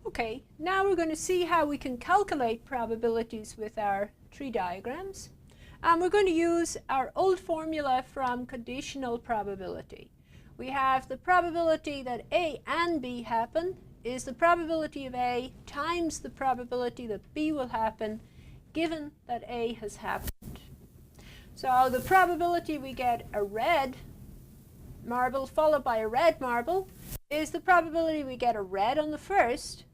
Okay, now we're going to see how we can calculate probabilities with our tree diagrams. And we're going to use our old formula from conditional probability. We have the probability that A and B happen is the probability of A times the probability that B will happen given that A has happened. So the probability we get a red marble followed by a red marble is the probability we get a red on the first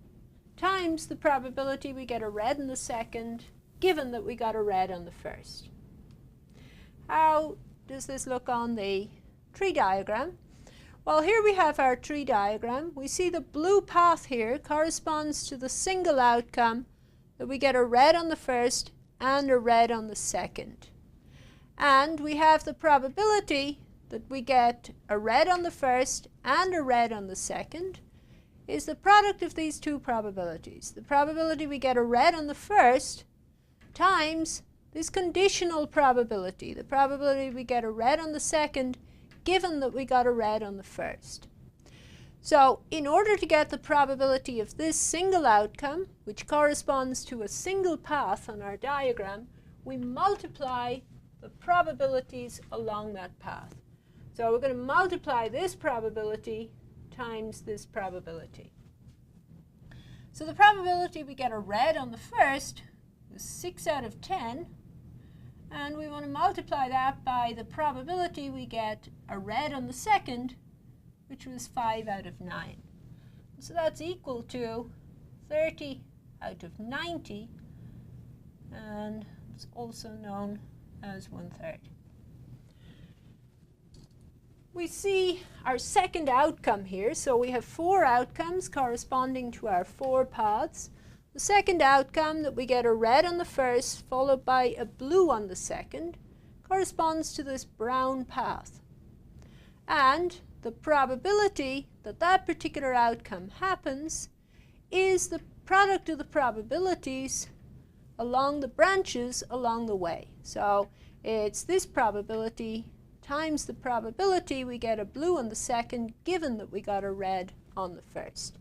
times the probability we get a red on the second given that we got a red on the first. How does this look on the tree diagram? Well, here we have our tree diagram. We see the blue path here corresponds to the single outcome that we get a red on the first and a red on the second. And we have the probability that we get a red on the first and a red on the second is the product of these two probabilities. The probability we get a red on the first times this conditional probability, the probability we get a red on the second given that we got a red on the first. So in order to get the probability of this single outcome, which corresponds to a single path on our diagram, we multiply the probabilities along that path. So we're going to multiply this probability times this probability. So the probability we get a red on the first was 6 out of 10. And we want to multiply that by the probability we get a red on the second, which was 5 out of 9. So that's equal to 30 out of 90, and it's also known as 1/3. We see our second outcome here, so we have 4 outcomes corresponding to our 4 paths. The second outcome, that we get a red on the first followed by a blue on the second, corresponds to this brown path. And the probability that that particular outcome happens is the product of the probabilities along the branches along the way. So it's this probability times the probability we get a blue on the second given that we got a red on the first.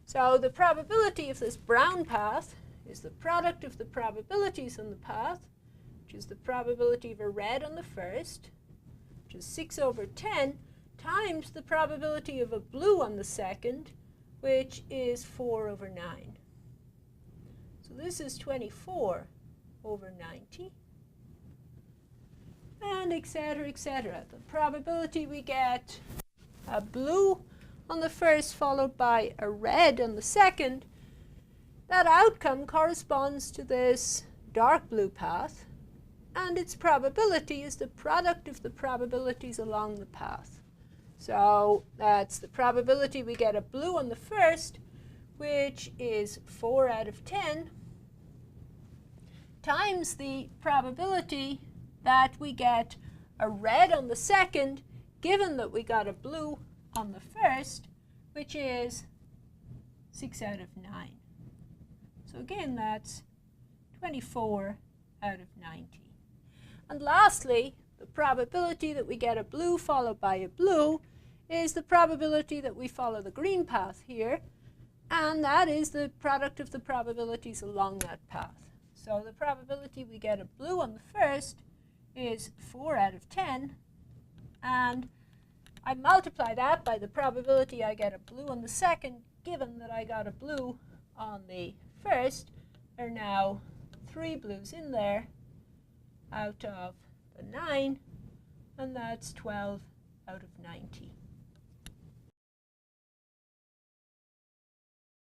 So the probability of this brown path is the product of the probabilities on the path, which is the probability of a red on the first, which is 6 over 10, times the probability of a blue on the second, which is 4 over 9. So this is 24 over 90, and etc., etc. The probability we get a blue on the first followed by a red on the second, that outcome corresponds to this dark blue path, and its probability is the product of the probabilities along the path. So that's the probability we get a blue on the first, which is 4 out of 10, times the probability that we get a red on the second, given that we got a blue on the first, which is 6 out of 9. So again, that's 24 out of 90. And lastly, the probability that we get a blue followed by a blue is the probability that we follow the green path here, and that is the product of the probabilities along that path. So the probability we get a blue on the first is 4 out of 10, and I multiply that by the probability I get a blue on the second, given that I got a blue on the first. There are now 3 blues in there out of the 9, and that's 12 out of 90.